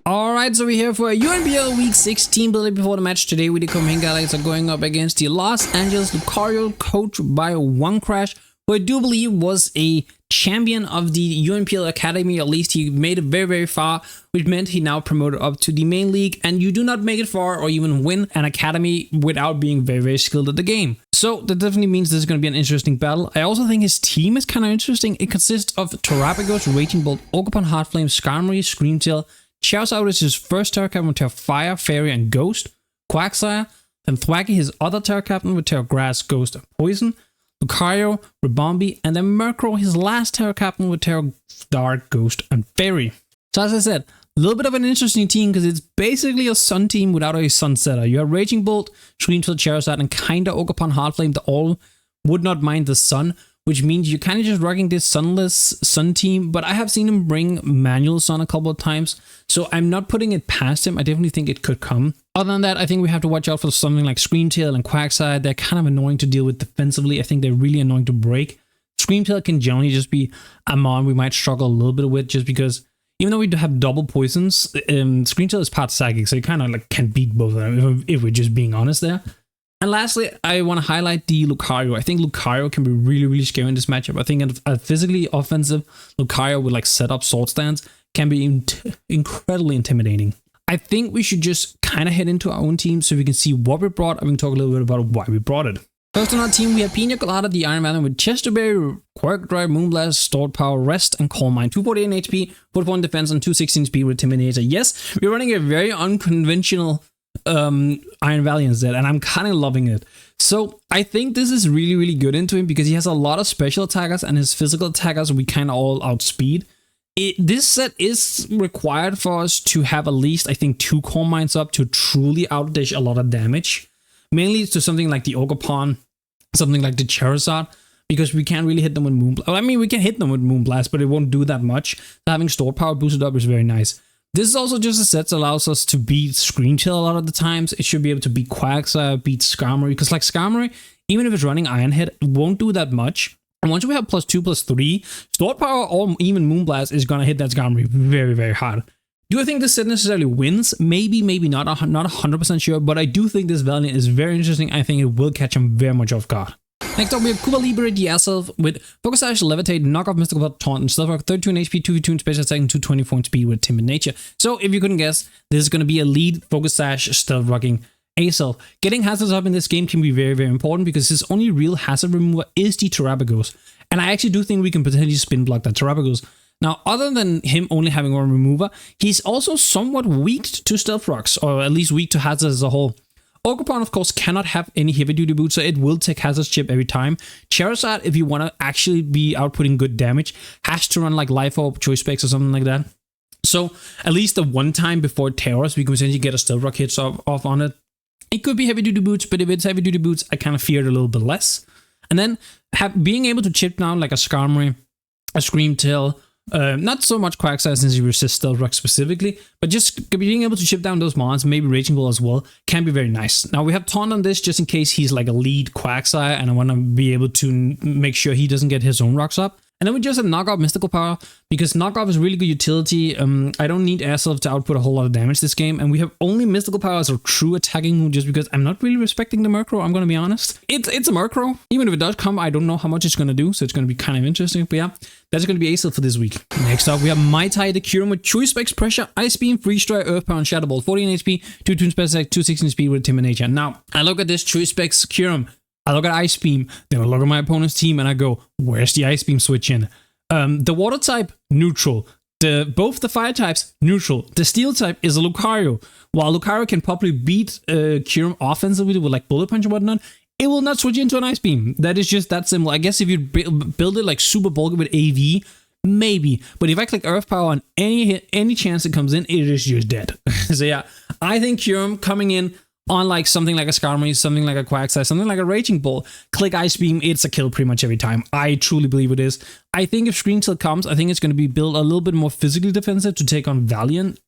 Alright, so we're here for a UNPL Week 16 building before the match. Today, we the Copenhagen Galaxies are going up against the Los Angeles Lucario, coached by One Crash, who I do believe was a champion of the UNPL Academy. At least he made it very, very far, which meant he now promoted up to the main league. And you do not make it far or even win an academy without being very, very skilled at the game. So that definitely means this is going to be an interesting battle. I also think his team is kind of interesting. It consists of Terapagos, Raging Bolt, Ogerpon, Heartflame, Skarmory, Screamtail, Charizard is his first Terra Captain with Terra Fire, Fairy, and Ghost. Quagsire, then Thwacky, his other Terra Captain with Terra Grass, Ghost, and Poison. Lucario, Ribombee, and then Murkrow, his last Terra Captain with Terra Dark, Ghost, and Fairy. So as I said, a little bit of an interesting team because it's basically a Sun team without a Sun setter. You have Raging Bolt, Screamtail, Charizard, and kinda Ogerpon, Heartflame that all would not mind the Sun, which means you're kind of just rocking this sunless Sun team, but I have seen him bring manual Sun a couple of times, so I'm not putting it past him. I definitely think it could come. Other than that, I think we have to watch out for something like Screamtail and Quagsire. They're kind of annoying to deal with defensively. I think they're really annoying to break. Screamtail can generally just be a mon we might struggle a little bit with, just because even though we do have double poisons, Screamtail is part psychic, so you kind of like can beat both of them if we're just being honest there. And lastly, I want to highlight the Lucario. I think Lucario can be really, really scary in this matchup. I think a physically offensive Lucario with like set up sword stance can be incredibly intimidating. I think we should just kind of head into our own team so we can see what we brought and we can talk a little bit about why we brought it. First on our team, we have Pina Colada, the Iron Valiant with Chesterberry, Quirk Drive, Moonblast, Stored Power, Rest, and Calm Mind. 248 HP, 44 defense, and 216 speed with Intimidator. Yes, we're running a very unconventional Iron Valiant set, and I'm kind of loving it. So I think this is really, really good into him because he has a lot of special attackers and his physical attackers we kind of all outspeed. This set is required for us to have at least, I think, 2 Calm Minds up to truly outdish a lot of damage. Mainly to something like the Ogerpon, something like the Charizard, because we can't really hit them with Moonblast. Well, I mean, we can hit them with Moonblast, but it won't do that much. So having Stored Power boosted up is very nice. This is also just a set that allows us to beat Screamtail a lot of the times. It should be able to beat Quagsire, beat Skarmory, because like Skarmory, even if it's running Iron Head, it won't do that much. And once we have +2, +3, Stored Power or even Moonblast is going to hit that Skarmory very, very hard. Do I think this set necessarily wins? Maybe, maybe not. I'm not 100% sure, but I do think this Valiant is very interesting. I think it will catch him very much off guard. Next up, we have Koopa Libre, the Airself with Focus Sash, Levitate, Knock Off, Mystical Belt, Taunt, and Stealth Rock, 32 in HP, 2v2 in Special Attack, and 224 in Speed with Timid Nature. So, if you couldn't guess, this is going to be a lead Focus Sash, Stealth Rocking Airself. Getting hazards up in this game can be very, very important because his only real hazard remover is the Terapagos. And I actually do think we can potentially spin block that Terapagos. Now, other than him only having one remover, he's also somewhat weak to Stealth Rocks, or at least weak to hazards as a whole. Ogerpon, of course, cannot have any heavy duty boots, so it will take Hazard's Chip every time. Charizard, if you want to actually be outputting good damage, has to run like Life Orb, Choice Specs, or something like that. So, at least the one time before it tears, we can essentially get a Stealth Rock hit off on it. It could be heavy duty boots, but if it's heavy duty boots, I kind of fear it a little bit less. And then, being able to chip down like a Skarmory, a Screamtail, not so much Quagsire since he resists Stealth Rock specifically, but just being able to chip down those mons, maybe Raging Bull as well, can be very nice. Now we have Taunt on this just in case he's like a lead Quagsire and I want to be able to make sure he doesn't get his own rocks up. And then we just have Knock Off Mystical Power because Knock Off is really good utility. I don't need Airself to output a whole lot of damage this game, and we have only Mystical Power as a true attacking move just because I'm not really respecting the Murkrow, I'm going to be honest. It's a Murkrow. Even if it does come, I don't know how much it's going to do, so it's going to be kind of interesting. But yeah, that's going to be Airself for this week. Next up, we have Maitai the Kyurem with Choice Specs, Pressure, Ice Beam, Freeze Dry, Earth Power, and Shadow Ball. 14 HP, 2 Toon Special Attack, 216 Speed with Timid Nature. Now, I look at this Choice Specs Kyurem, I look at Ice Beam, then I look at my opponent's team and I go, where's the Ice Beam switch in? The water type, neutral. Both the fire types, neutral. The steel type is a Lucario. While Lucario can probably beat Kyurem offensively with like Bullet Punch and whatnot, it will not switch into an Ice Beam. That is just that simple. I guess if you build it like super bulky with AV, maybe. But if I click Earth Power on any chance it comes in, it is just dead. So yeah, I think Kyurem coming in on like something like a Skarmory, something like a Quagsire, something like a Raging Bull, click Ice Beam, it's a kill pretty much every time. I truly believe it is. I think if Screamtail comes, I think it's going to be built a little bit more physically defensive to take on Valiant.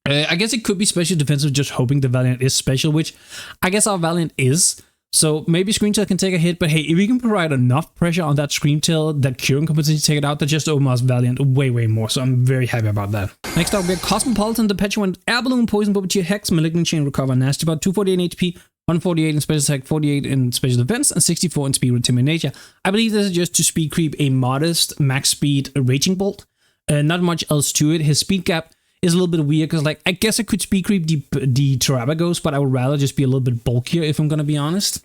I guess it could be special defensive, just hoping the Valiant is special, which I guess our Valiant is. So maybe Screen Tail can take a hit, but hey, if we can provide enough pressure on that Screen Tail that Kieran can potentially take it out, that just open us Valiant way more. So I'm very happy about that. Next up, we have Cosmopolitan, the Petulant, Air Balloon, Poison Puppeteer, Hex, Malignant Chain, Recover, Nasty Bot, 248 HP, 148 in Special Attack, 48 in Special Defense, and 64 in Speed with Timid Nature. I believe this is just to speed creep a modest max speed Raging Bolt. Not much else to it. His speed gap is a little bit weird because, like, I guess I could speed creep the Terapagos, but I would rather just be a little bit bulkier if I'm gonna be honest.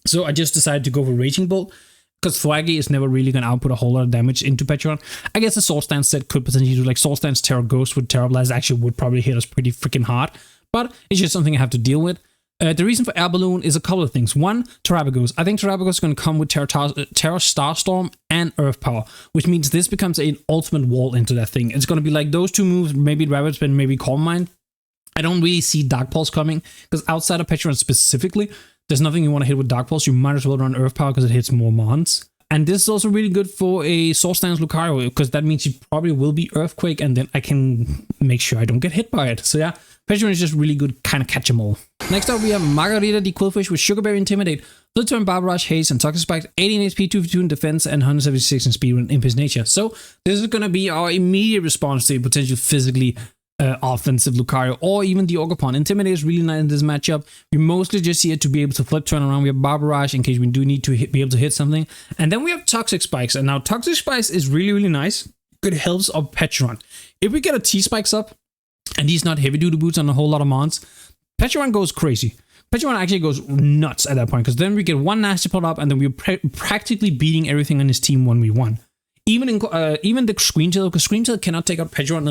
So I just decided to go for Raging Bolt because Thwaggy is never really gonna output a whole lot of damage into Petulant. I guess the Sword Stance set could potentially do, like, Sword Stance Terra Ghost with Terra Blast actually would probably hit us pretty freaking hard, but it's just something I have to deal with. The reason for Air Balloon is a couple of things. One, Terapagos. I think Terapagos is going to come with Terra Starstorm and Earth Power, which means this becomes an ultimate wall into that thing. It's going to be like those two moves, maybe Rapid Spin, maybe Calm Mind. I don't really see Dark Pulse coming, because outside of Petulant specifically, there's nothing you want to hit with Dark Pulse. You might as well run Earth Power because it hits more mons. And this is also really good for a Sword Stance Lucario, because that means you probably will be Earthquake, and then I can make sure I don't get hit by it. So yeah, Petulant is just really good, kind of catch 'em all. Next up, we have Margarita the Quillfish with Sugar Berry, Intimidate, Flip Turn, Barbarage, Haze, and Toxic Spikes, 18 HP, 252 in Defense, and 176 in Speed with Impish Nature. So this is going to be our immediate response to a potential physically offensive Lucario, or even the Ogerpon. Intimidate is really nice in this matchup. We're mostly just here to be able to flip turn around. We have Barbarage in case we do need to be able to hit something. And then we have Toxic Spikes. And now Toxic Spikes is really nice. Good helps of Petulant. If we get a T-Spikes up, and he's not heavy duty boots on a whole lot of mons, Petulant goes crazy. Petulant actually goes nuts at that point, because then we get one Nasty Plot up, and then we're practically beating everything on his team 1v1. Even the Screen Tail, because Screen Tail cannot take out Petulant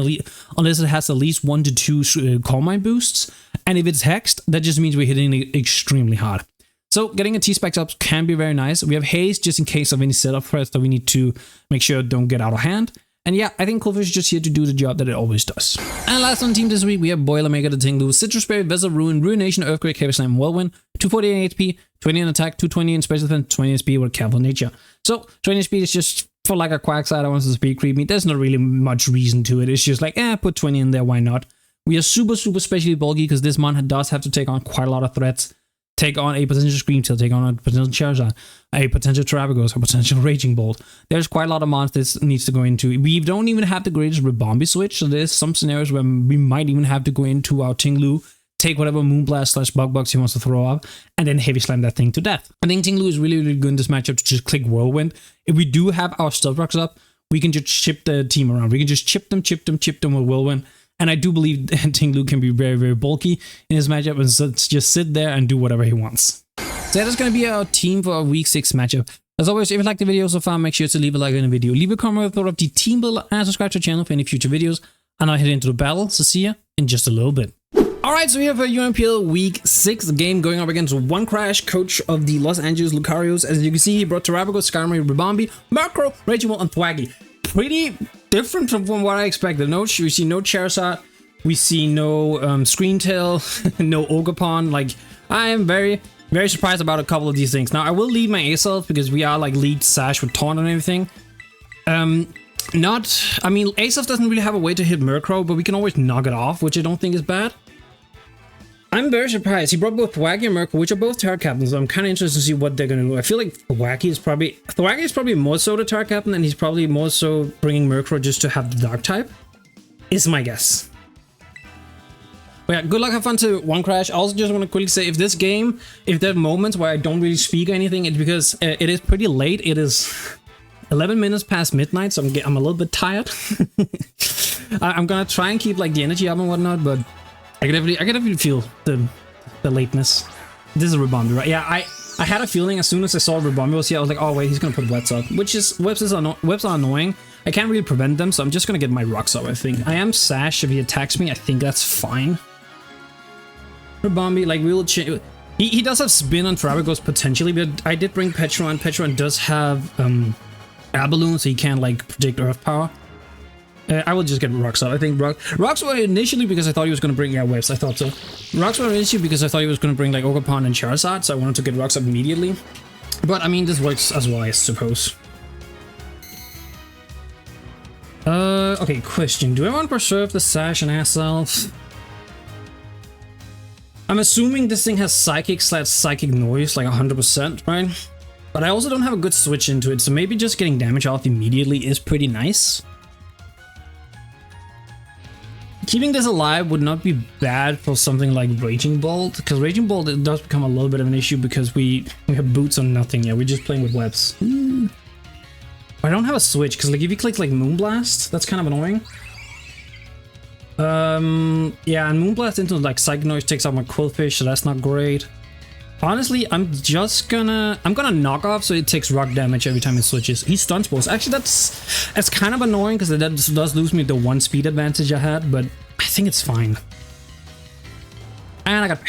unless it has at least 1 to 2 Calm Mind boosts. And if it's hexed, that just means we're hitting it extremely hard. So getting a T-Spikes up can be very nice. We have Haze just in case of any setup threats that we need to make sure don't get out of hand. And yeah, I think Quillfish is just here to do the job that it always does. And last on team this week, we have Boilermaker, the Ting-Lu, Citrus Berry, Vessel, Ruin, Ruination, Earthquake, Heavy Slam, Whirlwind, 248 HP, 20 in attack, 220 in special defense, 20 in speed with Careful Nature. So 20 in speed is just for like a Quagsire that wants to speed creep me. There's not really much reason to it. It's just like, put 20 in there, why not? We are super specially bulky because this mon does have to take on quite a lot of threats. Take on a potential Scream Tail, take on a potential Charizard, a potential Terapagos, a potential Raging Bolt. There's quite a lot of monsters this needs to go into. We don't even have the greatest Ribombee switch, so there's some scenarios where we might even have to go into our Ting-Lu, take whatever Moonblast / Bug Bugs he wants to throw up, and then Heavy Slam that thing to death. I think Ting-Lu is really good in this matchup to just click Whirlwind. If we do have our Stealth Rocks up, we can just chip the team around. We can just chip them with Whirlwind. And I do believe Ting-Lu can be very bulky in this matchup and so just sit there and do whatever he wants. So that is going to be our team for our week 6 matchup. As always, if you like the video so far, make sure to leave a like on the video, leave a comment with a thought of the team builder, and subscribe to the channel for any future videos. And I'll head into the battle, so see ya in just a little bit. Alright, so we have a UNPL Week 6 game going up against One Crash, coach of the Los Angeles Lucarios. As you can see, he brought Terapagos, Skarmory, Ribombee, Murkrow, Raging Bolt, and Thwaggy. Pretty different from what I expected. We see no Charizard, we see no Screen Tail, no Ogerpon. Like, I am very surprised about a couple of these things. Now, I will leave my Acelf because we are like lead Sash with Taunt and everything. I mean, Acelf doesn't really have a way to hit Murkrow, but we can always knock it off, which I don't think is bad. I'm very surprised. He brought both Thwaggy and Murkrow, which are both Terra Captains, so I'm kind of interested to see what they're going to do. I feel like Thwaggy is probably more so the Terra Captain, and he's probably more so bringing Murkrow just to have the Dark type, is my guess. But yeah, good luck, have fun to One Crash. I also just want to quickly say, if there are moments where I don't really speak or anything, it's because it is pretty late. It is 11 minutes past midnight, so I'm a little bit tired. I'm going to try and keep like the energy up and whatnot, but I can definitely feel the lateness. This is a Ribombee, right? Yeah, I had a feeling as soon as I saw Ribombee was here, I was like, oh wait, he's gonna put webs up. Webs are annoying. I can't really prevent them, so I'm just gonna get my rocks up, I think. I am Sash. If he attacks me, I think that's fine. Ribombee, like, we will change. He does have Spin on Terapagos potentially, but I did bring Petulant. Petulant does have Air Balloon, so he can't like predict Earth Power. I will just get rocks up. I think rocks were initially because I thought he was going to bring webs. I thought so. Rocks were initially because I thought he was going to bring like Ogerpon and Charizard, so I wanted to get rocks up immediately. But I mean, this works as well, I suppose. Okay, question. Do I want to preserve the Sash and Acelf? I'm assuming this thing has psychic noise, like 100%, right? But I also don't have a good switch into it, so maybe just getting damage off immediately is pretty nice. Keeping this alive would not be bad for something like Raging Bolt, because Raging Bolt, it does become a little bit of an issue because we have boots on nothing. Yeah, we're just playing with webs. I don't have a switch, because like if you click like Moonblast, that's kind of annoying. Yeah, and Moonblast into like Psychic Noise takes out my Quillfish, so that's not great. Honestly, I'm gonna knock off so it takes rock damage every time it switches. He stun spores. Actually, that's kind of annoying because that does lose me the 1 speed advantage I had, but I think it's fine. And I got...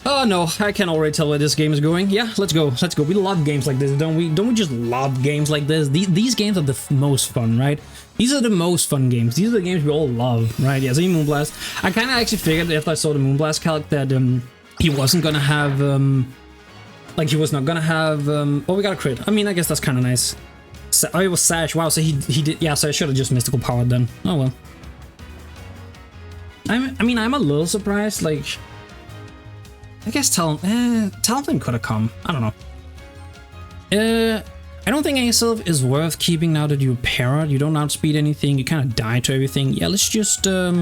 Oh no, I can already tell where this game is going. Yeah, let's go. Let's go. We love games like this, don't we? Don't we just love games like this? These games are the most fun, right? These are the most fun games. These are the games we all love, right? Yeah, so Moonblast. I kind of actually figured after I saw the Moonblast calc that he wasn't gonna have like he was not gonna have oh, we got a crit. I mean, I guess that's kind of nice. Oh, it was Sash. Wow, so he did. Yeah, so I should have just mystical powered then. Oh well. I mean, I'm a little surprised. Like, I guess Talonflame could have come. I don't know. I don't think Acelf is worth keeping now that you're para. You don't outspeed anything. You kind of die to everything. Yeah, let's just I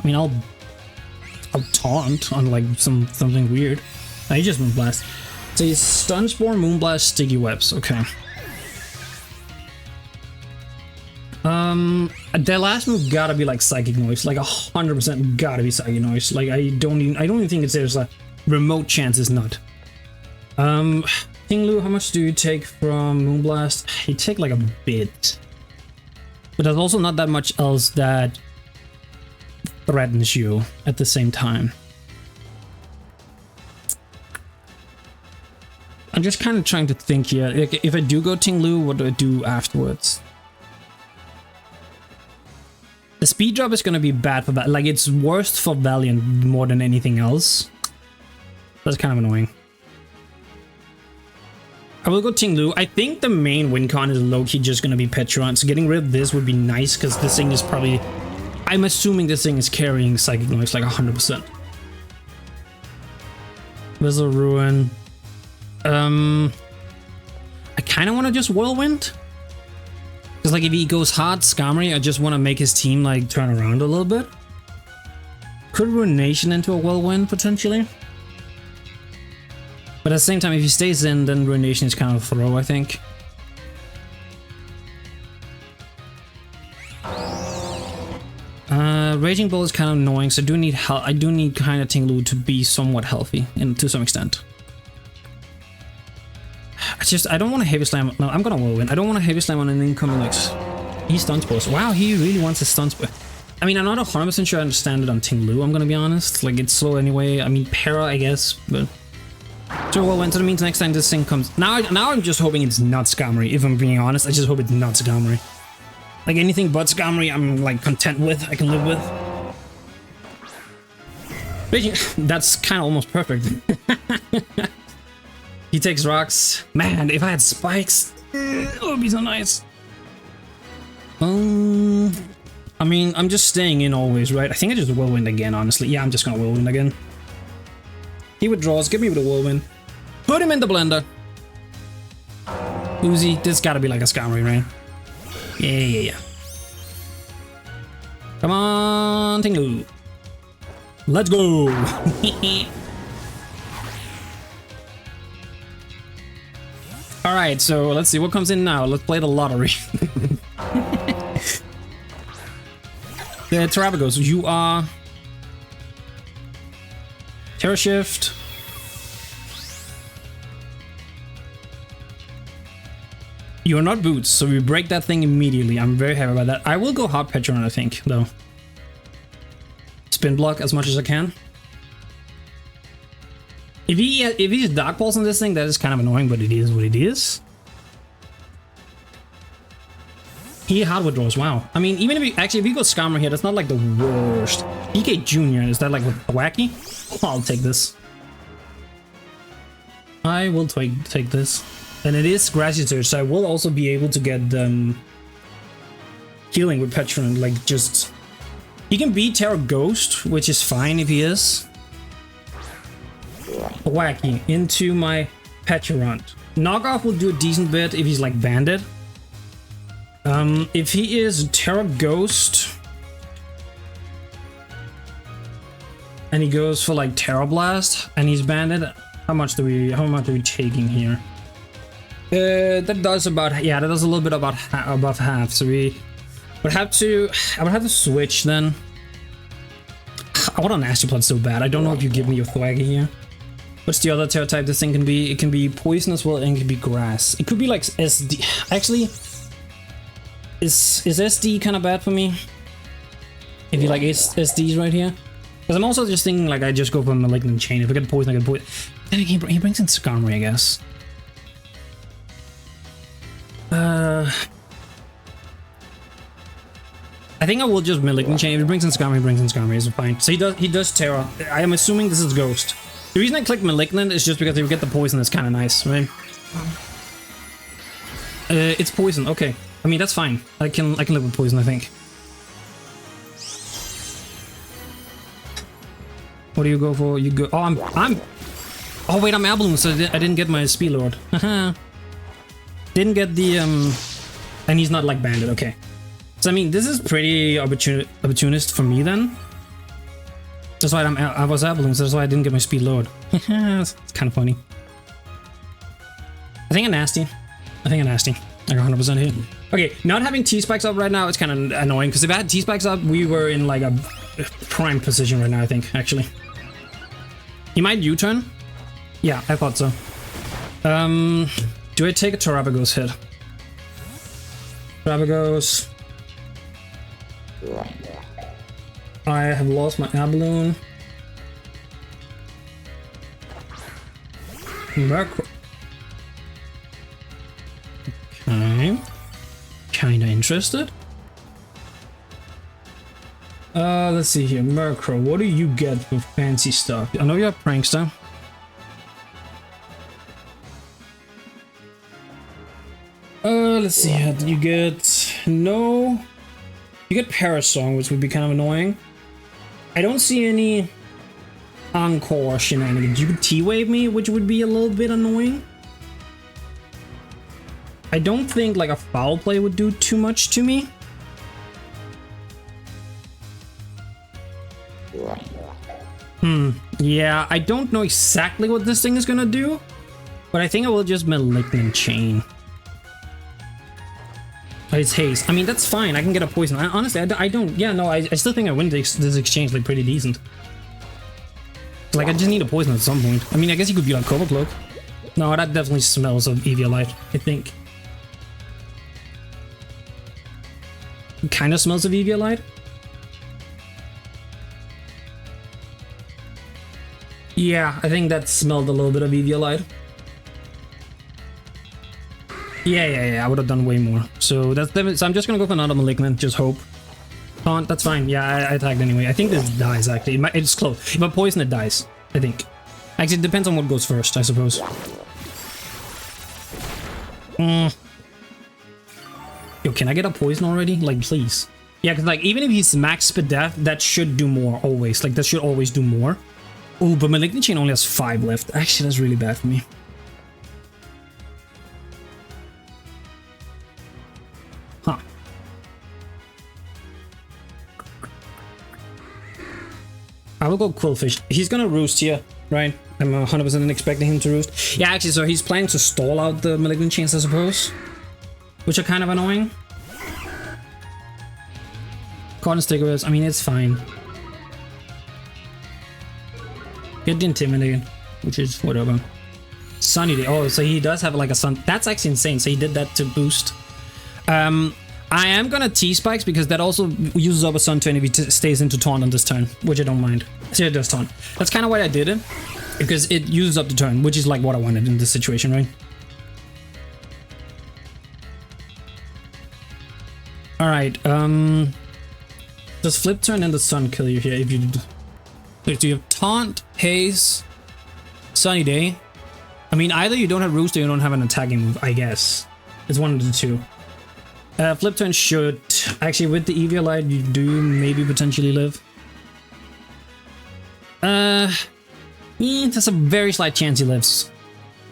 mean, I'll taunt on like something weird. I just Moonblast. So you Stun Spore, Moonblast, Sticky Webs. Okay. The last move gotta be like Psychic Noise, like 100% gotta be Psychic Noise. Like I don't even think there's a remote chance it's not. Ting-Lu, how much do you take from Moonblast? You take like a bit, but there's also not that much else that threatens you at the same time. I'm just kind of trying to think here. Like, if I do go Ting-Lu, what do I do afterwards? The speed drop is going to be bad for that. Like, it's worst for Valiant more than anything else. That's kind of annoying. I will go Ting-Lu. I think the main win con is low-key just going to be Petron. So getting rid of this would be nice because this thing is probably... I'm assuming this thing is carrying Psychic Noise like 100%. Vessel Ruin. I kind of want to just Whirlwind. Because like if he goes hard Skarmory, I just want to make his team like turn around a little bit. Could Ruination into a Whirlwind potentially. But at the same time, if he stays in, then Ruination is kind of a throw, I think. Raging Bull is kind of annoying, so I do need kind of Ting-Lu to be somewhat healthy, and to some extent. I don't want to Heavy Slam. No, I'm gonna Whirlwind. I don't want to Heavy Slam on an incoming Lex. He stun spores. Wow, he really wants his stun spore. I mean, I'm not 100% sure I understand it on Ting-Lu, I'm gonna be honest. Like, it's slow anyway. I mean, para, I guess, but... So Whirlwind, so that means next time this thing comes... Now I'm just hoping it's not Skarmory, if I'm being honest. I just hope it's not Skarmory. Like, anything but Skarmory, I'm, like, content with. I can live with. That's kind of almost perfect. He takes rocks. Man, if I had spikes, it would be so nice. I mean, I'm just staying in always, right? I think I just Whirlwind again, honestly. Yeah, I'm just gonna Whirlwind again. He withdraws. Give me the Whirlwind. Put him in the blender. Uzi, this gotta be like a Skarmory, right? Yeah. Come on, Ting-Lu. Let's go. Alright, so let's see what comes in now. Let's play the lottery. The Terapagos, you are... Terra Shift. You are not Boots, so we break that thing immediately. I'm very happy about that. I will go Hot Petron, I think, though. Spin block as much as I can. If he's Dark Pulse on this thing, that is kind of annoying, but it is what it is. He hard withdraws, wow. I mean, even if he goes Skarmory here, that's not like the worst. EK Jr., is that like wacky? I'll take this. I will take this. And it is Grassy Surge, so I will also be able to get healing with Petron, like just He can beat Terra Ghost, which is fine if he is. Wacky into my Petulant. Knockoff will do a decent bit if he's like banded. If he is Terra Ghost and he goes for like Terra Blast and he's banded, how much are we taking here? That does about, yeah, that does a little bit above half. So I would have to switch then. I want a Nasty Plot so bad. I don't know if you give me a Thwaggy here. What's the other Terra type this thing can be? It can be poison as well, and it can be grass. It could be like SD. Actually, is SD kind of bad for me? If you like SDs right here? Because I'm also just thinking like I just go for Malignant Chain. If I get poison, I get poison. Then he brings in Skarmory, I guess. I think I will just Malignant Chain. If he brings in Skarmory, it's fine. So he does Terra. I am assuming this is Ghost. The reason I clicked Malignant is just because if you get the poison, it's kind of nice, right? It's poison. Okay. I mean that's fine. I can live with poison, I think. What do you go for? You go. Oh, I'm. Oh wait, I'm Abloom, so I didn't get my Speed Lord. Didn't get the and he's not like banded. Okay. So I mean, this is pretty opportunist for me then. That's why I was Abloom, so that's why I didn't get my Speed Lord. It's kind of funny. I think a nasty. Like 100% hit. Okay, not having T-Spikes up right now, it's kind of annoying, because if I had T-Spikes up, we were in like a prime position right now, I think, actually. He might U-turn? Yeah, I thought so. Do I take a Terapagos hit? Terapagos. I have lost my Abloon. Murkrow. Okay. Kinda interested. Let's see here. Murkrow, what do you get for fancy stuff? I know you have Prankster. Let's see here. You get... No... You get Parasong, which would be kind of annoying. I don't see any Encore shenanigans. You could T-Wave me, which would be a little bit annoying. I don't think like a Foul Play would do too much to me. Yeah, I don't know exactly what this thing is gonna do, but I think I will just Malignant Chain. It's haste. I mean, that's fine. I can get a poison. Honestly, I don't... Yeah, no, I still think I win this exchange like pretty decent. Like, I just need a poison at some point. I mean, I guess you could be like Cover Cloak. No, that definitely smells of Eviolite, I think. It kind of smells of Eviolite. Yeah, I think that smelled a little bit of Eviolite. Yeah, I would have done way more. So that's definitely, so I'm just gonna go for another Malignant, just hope. Taunt, that's fine. Yeah, I tagged anyway. I think this dies actually. It's close. If I poison, it dies, I think. Actually, it depends on what goes first, I suppose. Yo, can I get a poison already? Like, please. Yeah, because like, even if he's max speed death, that should do more always. Like, that should always do more. Oh, but Malignant Chain only has 5 left. Actually, that's really bad for me. Huh. I will go Quillfish. He's gonna roost here, right? I'm 100% expecting him to roost. Yeah, actually, so he's planning to stall out the Malignant Chains, I suppose. Which are kind of annoying. Cotton Stickers, I mean, it's fine. Get the Intimidate, which is whatever. Sunny Day. Oh, so he does have like a sun. That's actually insane. So he did that to boost. I am gonna T-Spikes because that also uses up a Sun Turn if he stays into Taunt on this turn, which I don't mind. So it does Taunt. That's kind of why I did it, because it uses up the turn, which is like what I wanted in this situation, right? All right. Does Flip Turn and the Sun kill you here? If you do, so you have Taunt, Haze, Sunny Day. I mean, either you don't have Roost or you don't have an attacking move, I guess. It's one of the two. Flip Turn should Actually, with the EV Light, you do maybe potentially live. There's a very slight chance he lives.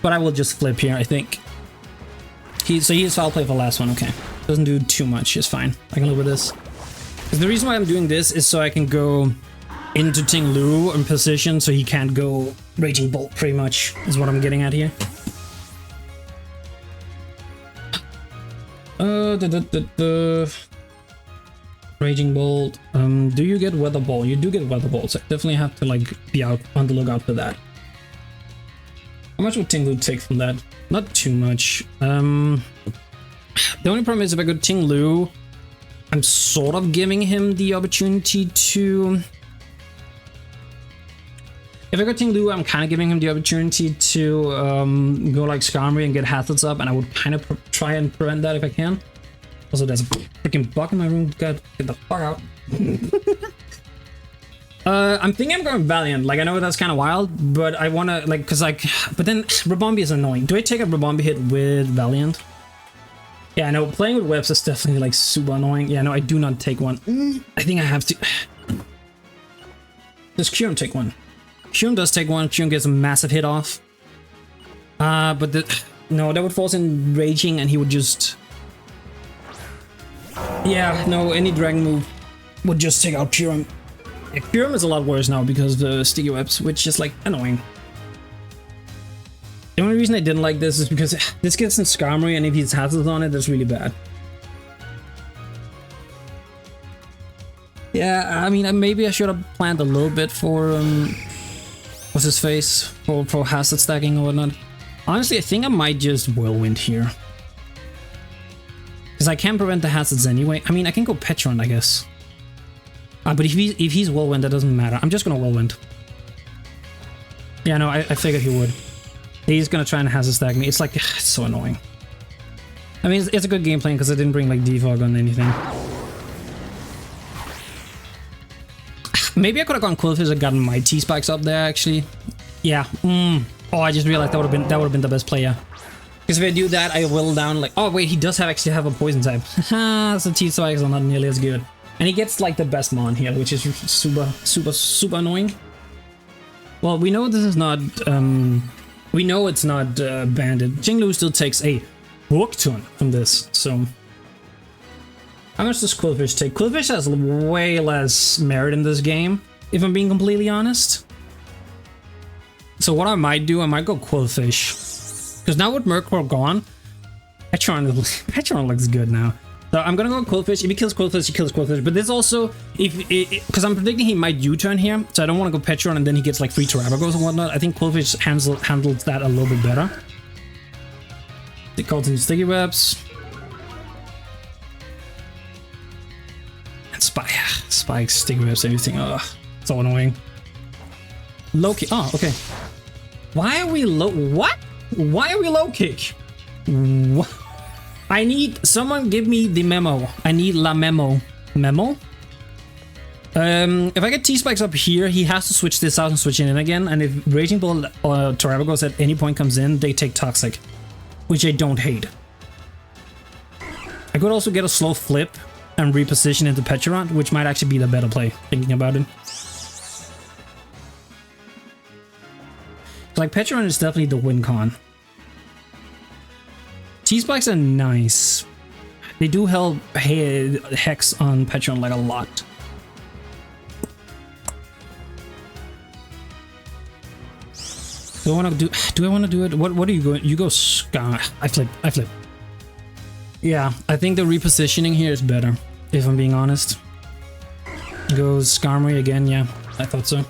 But I will just flip here, I think. So he's foul play for the last one, okay. Doesn't do too much, it's fine. I can live with this. The reason why I'm doing this is so I can go into Ting-Lu in position so he can't go Raging Bolt, pretty much, is what I'm getting at here. Raging Bolt. Do you get Weather Ball? You do get Weather Ball, so I definitely have to like be out on the lookout for that. How much would Ting-Lu take from that? Not too much. The only problem is if I go Ting-Lu, I'm sort of giving him the opportunity to... If I go Ting-Lu, I'm kind of giving him the opportunity to go like Skarmory and get hazards up, and I would kind of try and prevent that if I can. Also, there's a freaking bug in my room. God, get the fuck out. I'm thinking I'm going Valiant. Like, I know that's kind of wild, but I want to, like, because, like, but then Rabombi is annoying. Do I take a Rabombi hit with Valiant? Yeah, I know, playing with webs is definitely, like, super annoying. Yeah, no, I do not take one. I think I have to. Does Kyurem take one? Kyurem does take one. Kyurem gets a massive hit off. But no, that would force in Raging, and he would just... Yeah, no, any Dragon move would just take out Kyurem. Yeah, Kyurem is a lot worse now because of the sticky webs, which is like annoying. The only reason I didn't like this is because this gets in Skarmory, and if he has hazards on it, that's really bad. Yeah, I mean, maybe I should have planned a little bit for what's his face for hazard stacking or whatnot. Honestly, I think I might just Whirlwind here. Because I can prevent the hazards anyway. I mean, I can go Petron, I guess. But if he's Whirlwind, that doesn't matter. I'm just gonna Whirlwind. Yeah, no, I figured he would. He's gonna try and hazard stack me. It's like, it's so annoying. I mean, it's a good game plan because I didn't bring like defog on anything. Maybe I could have gone Qwilfish and gotten my T-Spikes up there, actually. Yeah. Oh, I just realized that would have been the best play, yeah. Because if I do that, I will down like... Oh, wait, he does actually have a poison type. Haha, so T-Spikes are not nearly as good. And he gets like the best Mon here, which is super annoying. Well, we know this is not... we know it's not banded. Ting-Lu still takes a book turn from this, so... How much does Qwilfish take? Qwilfish has way less merit in this game, if I'm being completely honest. So what I might do, I might go Qwilfish. Because now with Murkrow gone, Petron looks good now. So I'm gonna go Qwilfish. If he kills Qwilfish, he kills Qwilfish. But this also, because I'm predicting he might U-turn here, so I don't want to go Petron and then he gets like free Terapagos and whatnot. I think Qwilfish handles that a little bit better. They call it Sticky Webs. And Spikes, Sticky Webs, everything. Ugh, so annoying. Low-kick. Oh, okay. Why are we low? What? Why are we low kick? What? I need someone give me the memo. I need la memo. Memo? If I get T-Spikes up here, he has to switch this out and switch it in again. And if Raging Ball or Terapagos at any point comes in, they take Toxic, which I don't hate. I could also get a slow flip and reposition into Petron, which might actually be the better play, thinking about it. Like, Petron is definitely the win con. T-Spikes are nice. They do help Hex on Petron like a lot. Do I want to do it? What are you going? You go Scar. I flip. Yeah, I think the repositioning here is better, if I'm being honest. Goes Skarmory again, yeah, I thought so.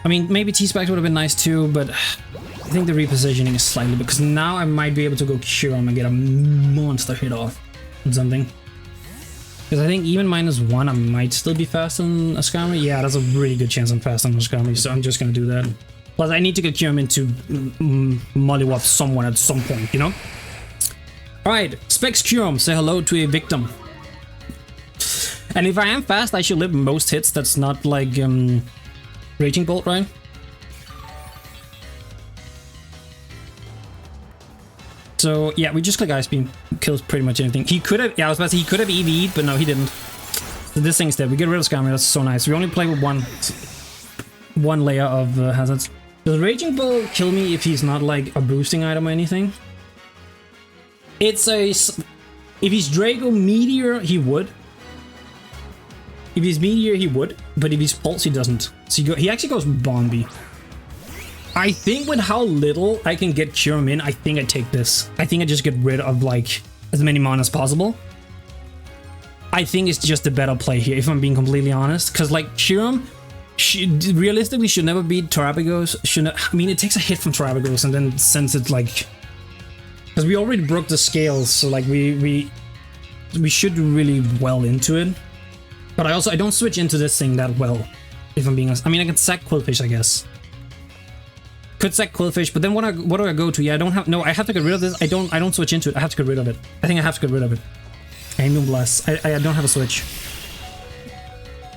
I mean, maybe T-Spikes would have been nice too, but I think the repositioning is slightly, because now I might be able to go Kyurem and get a monster hit off on something. Because I think even -1, I might still be fast on a Skarmory. Yeah, that's a really good chance I'm fast on a Skarmory, so I'm just gonna do that. Plus, I need to get Kyurem into Mollywop someone at some point, you know? Alright, Specs Kyurem, say hello to a victim. And if I am fast, I should live most hits. That's not like Raging Bolt, right? So yeah, we just click Ice Beam. Kills pretty much anything. He could have, yeah, I was about to say he could have EV'd, but no, he didn't. So this thing's dead. We get rid of Skarmory. That's so nice. We only play with one layer of hazards. Does Raging Bull kill me if he's not like a boosting item or anything? It's a... If he's Draco Meteor, he would. If he's Meteor, he would. But if he's Pulse, he doesn't. So he actually goes Bombi. I think with how little I can get Kyurem in, I think I take this. I think I just get rid of like as many mana as possible. I think it's just a better play here, if I'm being completely honest. Because like Kyurem realistically should never beat Terapagos. I mean, it takes a hit from Terapagos and then sends it like... Because we already broke the scales, so like we should do really well into it. But I don't switch into this thing that well, if I'm being honest. I mean, I can sack Quillfish, I guess. Could sack Quillfish, but then what do I go to? Yeah, I don't have... No, I have to get rid of this. I don't switch into it. I have to get rid of it. I think I have to get rid of it. Aiming Bless. I don't have a switch.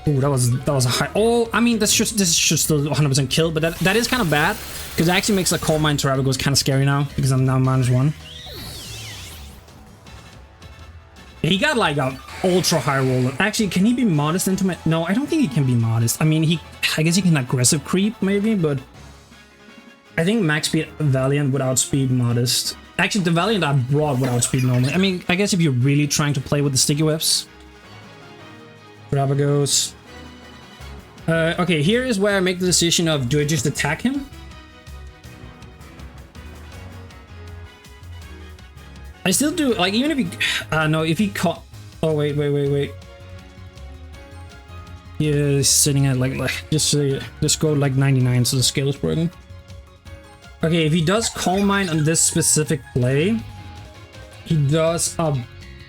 Ooh, that was a high... Oh, I mean, this should still 100% kill, but that is kind of bad. Because it actually makes the Coal Mine Terapagos kind of scary now, because I'm now -1. He got like a ultra high roller. Actually, can he be modest into my... No, I don't think he can be modest. I mean, I guess he can aggressive creep, maybe, but... I think max speed Valiant would outspeed Modest. Actually, the Valiant I brought would outspeed normally. I mean, I guess if you're really trying to play with the sticky whips. Terapagos. Okay, here is where I make the decision of, do I just attack him? I still do, like, even if he... no, if he caught... Oh, wait. Yeah, he's sitting at, like just go, like, 99, so the scale is broken. Okay, if he does Coal Mine on this specific play, he does...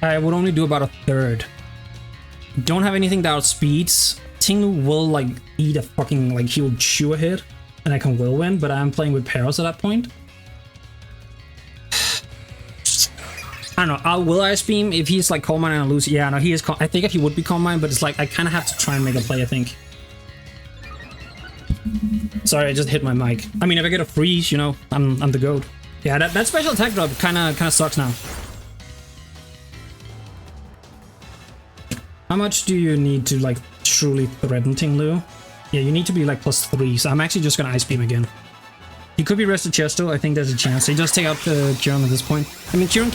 I would only do about a third. Don't have anything that outspeeds. Ting-Lu will, like, eat a fucking... Like, he will chew a hit, and I can will win, but I'm playing with Paros at that point. I don't know, will Ice Beam if he's like Coal Mine and I lose? Yeah, no, he is. I think he would be Coal Mine, but it's like I kind of have to try and make a play, I think. Sorry, I just hit my mic. I mean, if I get a freeze, you know, I'm the goat. Yeah, that special attack drop kind of sucks now. How much do you need to like truly threaten Ting-Lu? Yeah, you need to be like +3, so I'm actually just gonna Ice Beam again. He could be Rested Chesto. I think there's a chance. He does take out the Kyurem at this point. I mean, Kyurem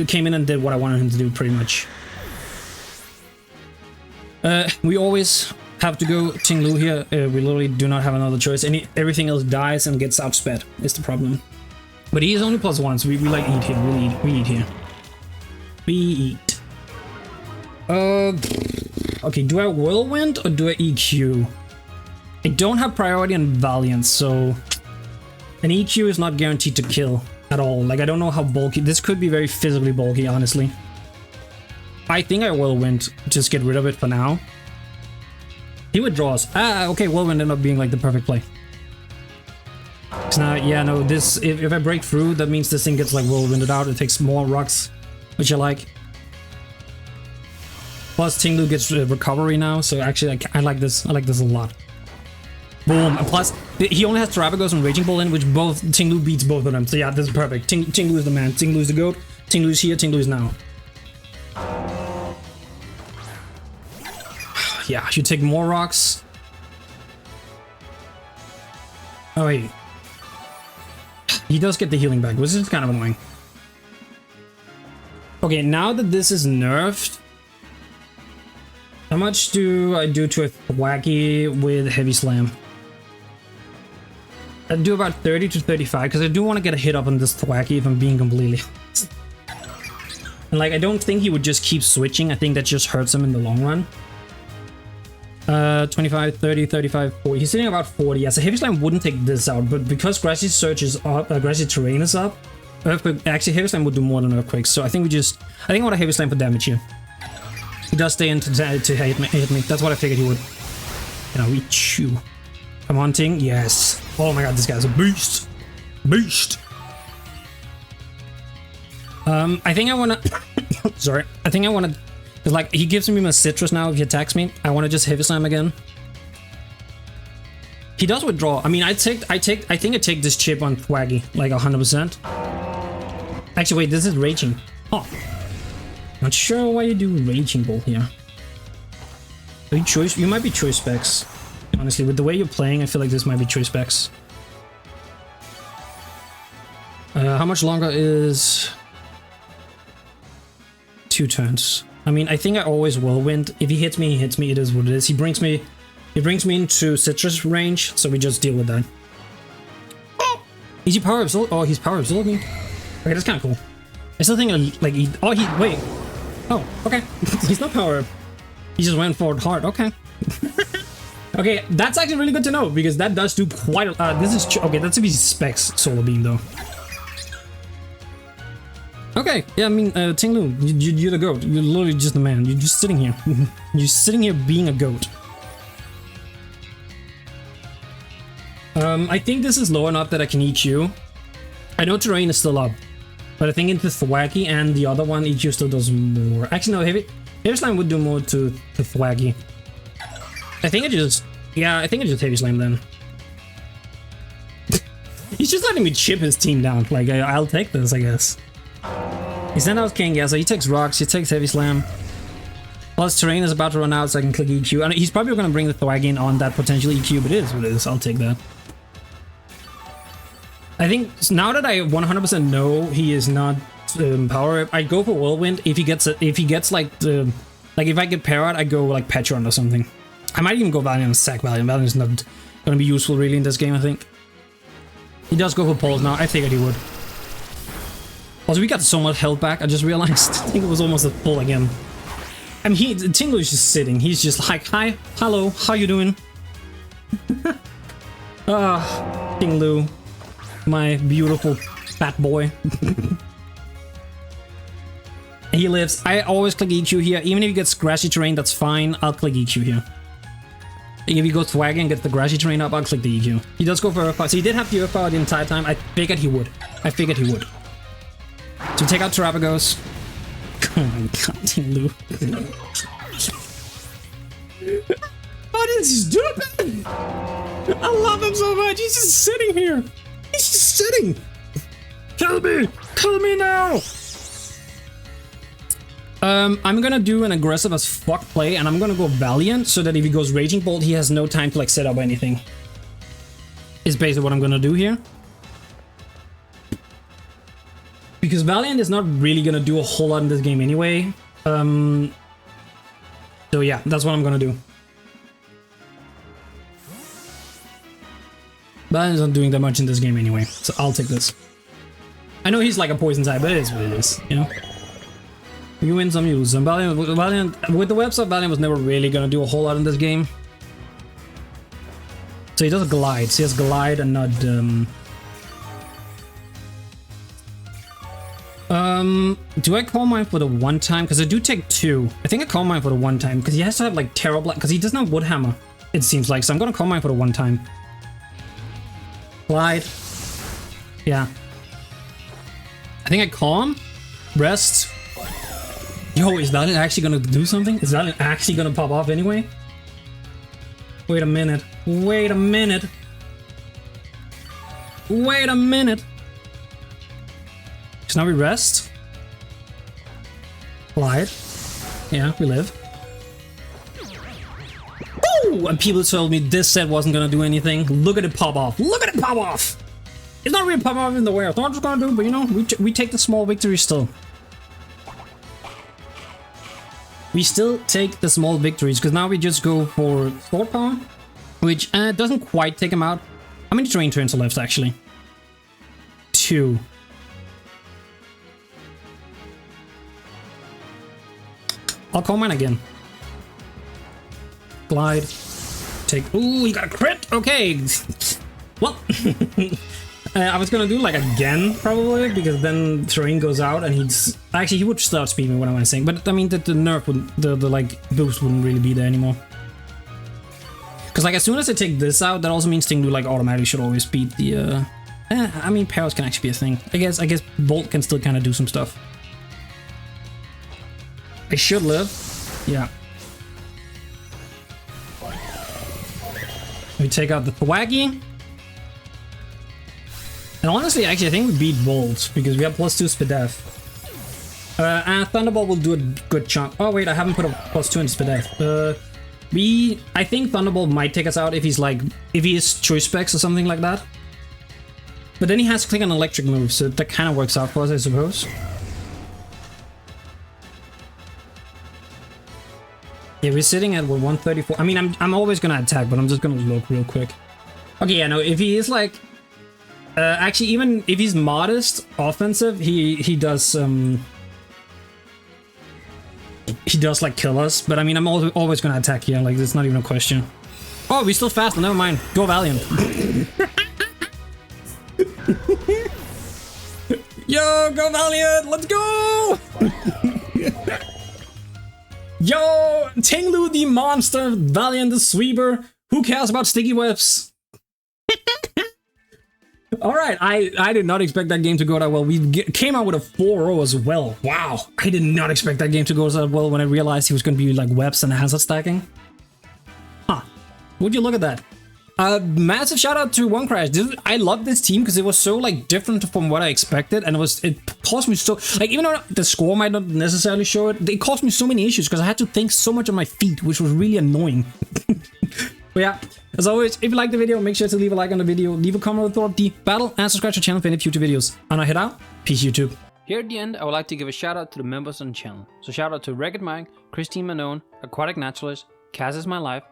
came in and did what I wanted him to do, pretty much. We always have to go Ting-Lu here. We literally do not have another choice. Everything else dies and gets outsped, is the problem. But he is only +1, so we like eat here. We eat here. We eat. Okay, do I Whirlwind or do I EQ? I don't have priority on Valiant, so... An EQ is not guaranteed to kill at all. Like, I don't know how bulky... This could be very physically bulky, honestly. I think I Whirlwind. Just get rid of it for now. He withdraws. Okay, Whirlwind ended up being, like, the perfect play. So now, yeah, no, this... If I break through, that means this thing gets, like, Whirlwinded out. It takes more rocks, which I like. Plus, Ting-Lu gets recovery now, so actually, I like this. I like this a lot. Boom, and plus, he only has Terapagos and Raging Bull in, which both Ting-Lu beats both of them. So yeah, this is perfect. Ting-Lu is the man. Ting-Lu is the goat. Ting-Lu is here. Ting-Lu is now. Yeah, you take more rocks. Oh wait, he does get the healing back, which is kind of annoying. Okay, now that this is nerfed, how much do I do to a Thwacky with Heavy Slam? I do about 30 to 35 because I do want to get a hit up on this Thwacky if I'm being completely honest. And like, I don't think he would just keep switching. I think that just hurts him in the long run. 25, 30, 35, 40. He's sitting about 40. Yeah, so Heavy Slam wouldn't take this out, but because Grassy Surge is up, Grassy Terrain is up, Earthquake, actually Heavy Slam would do more than Earthquake. So I think I want a Heavy Slam for damage here. He does stay in to hit me. That's what I figured he would. You know, we chew. Come on, Ting. Yes. Oh my god, this guy's a beast. Beast. I think I wanna... Sorry. I think I wanna... Like, he gives me my citrus now if he attacks me. I wanna just Heavy Slam again. He does withdraw. I mean, I think I take this chip on Thwacky, like 100%. Actually, wait, this is Raging. Oh. Not sure why you do Raging Bolt here. Are you choice? You might be choice specs. Honestly, with the way you're playing, I feel like this might be choice specs. How much longer is 2 turns? I mean, I think I always Whirlwind. If he hits me, he hits me. It is what it is. He brings me into citrus range, so we just deal with that. Is he power absorb? Oh, he's power absorbing. Okay, that's kind of cool. I still think like wait. Oh, okay. He's not power up. He just went for it hard. Okay. Okay, that's actually really good to know because that does do quite a. This is okay. That's a specs solar beam though. Okay, yeah, I mean, Ting-Lu, you're the goat. You're literally just the man. You're just sitting here. You're sitting here being a goat. I think this is low enough that I can EQ. I know terrain is still up, but I think into Thwacky and the other one, EQ still does more. Actually, no, Heavy Slam would do more to Thwacky. I think I just Heavy Slam then. He's just letting me chip his team down. Like, I'll take this, I guess. He sent out King, yeah, so he takes rocks, he takes Heavy Slam. Plus terrain is about to run out, so I can click EQ. And he's probably going to bring the Thwag in on that potential EQ, but it is what it is. I'll take that. I think now that I 100% know he is not power up, I go for Whirlwind. If he gets like if I get Parrot, I go like Petron or something. I might even go Valiant and sack Valiant. Valiant is not going to be useful really in this game, I think. He does go for Pulse now. I figured he would. Also, we got so much health back, I just realized. I think it was almost at full again. I mean, Ting-Lu is just sitting. He's just like, hi, hello, how you doing? Ting-Lu, my beautiful fat boy. He lives. I always click EQ here. Even if he gets grassy terrain, that's fine. I'll click EQ here. If he goes Thwag and gets the grassy terrain up, I'll click the EQ. He does go for Earth Power. So he did have the Earth Power the entire time. I figured he would. So take out Terapagos. Oh my god, Ting-Lu. What is stupid? I love him so much. He's just sitting here. He's just sitting. Kill me! Kill me now! I'm gonna do an aggressive as fuck play, and I'm gonna go Valiant so that if he goes Raging Bolt, he has no time to like set up anything. Is basically what I'm gonna do here. Because Valiant is not really gonna do a whole lot in this game anyway. So yeah, that's what I'm gonna do. Valiant's not doing that much in this game anyway, so I'll take this. I know he's like a poison type, but it is what it is, you know? You win some, you lose some. Valiant, with the website, Valiant was never really gonna do a whole lot in this game. So he does glide, so he has glide and not, do I call mine for the one time? Because I do take 2. I think I call mine for the one time, because he has to have like Terror Black, because he doesn't have Wood Hammer, it seems like, so I'm gonna call mine for the one time. Glide. Yeah. I think I calm, rest. Yo, is Valiant actually gonna do something? Is Valiant actually gonna pop off anyway? Wait a minute. Wait a minute. Wait a minute. So now we rest. Glide. Yeah, we live. Woo! And people told me this set wasn't gonna do anything. Look at it pop off. Look at it pop off! It's not really pop off in the way I thought it was gonna do, but you know, we take the small victory still. We still take the small victories, because now we just go for Sword Power, which doesn't quite take him out. How many terrain turns are left, actually? 2. I'll call mine again. Glide. Take... Ooh, he got a crit! Okay! Well... I was gonna do like again, probably, because then terrain goes out and he's... Actually, he would start speeding, what am I saying? But I mean, the nerf wouldn't... The like, boost wouldn't really be there anymore. Because like, as soon as I take this out, that also means Ting-Lu like automatically should always beat the... I mean, Paros can actually be a thing. I guess Bolt can still kind of do some stuff. I should live. Yeah. We take out the Thwaggy. And honestly, actually, I think we beat Volt because we have +2 Spadef. And Thunderbolt will do a good chunk. Oh wait, I haven't put a +2 in Spadef. I think Thunderbolt might take us out if he's like, if he is choice specs or something like that. But then he has to click on electric moves, so that kind of works out for us, I suppose. Yeah, we're sitting at 134. I mean, I'm always gonna attack, but I'm just gonna look real quick. Okay, yeah, no, if he is like, actually, even if he's modest offensive, he does like kill us. But I mean, I'm always gonna attack here. Like, it's not even a question. Oh, we're still fast. Never mind. Go Valiant. Yo, go Valiant. Let's go. Yo, Ting-Lu the monster, Valiant the sweeper. Who cares about sticky webs? Alright, I did not expect that game to go that well. We came out with a 4-0 as well. Wow, I did not expect that game to go that well when I realized he was going to be like webs and hazard stacking. Huh, would you look at that? Massive shout out to One Crash. I love this team because it was so like different from what I expected, and it caused me so like, even though the score might not necessarily show it, it caused me so many issues because I had to think so much on my feet, which was really annoying. But yeah, as always, if you like the video, make sure to leave a like on the video, leave a comment with thought the battle, and subscribe to the channel for any future videos. And I head out. Peace, YouTube. Here at the end, I would like to give a shout out to the members on the channel. So shout out to Ragged Mike, Christine Manon, Aquatic Naturalist, Cass is My Life,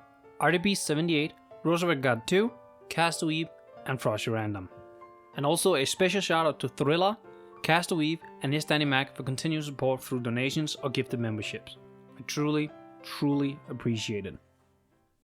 RDB78, Roosevelt God 2, Castaweve, and Frosty Random. And also a special shout out to Thriller, Castaweve, and his Danny Mac for continued support through donations or gifted memberships. I truly, truly appreciate it.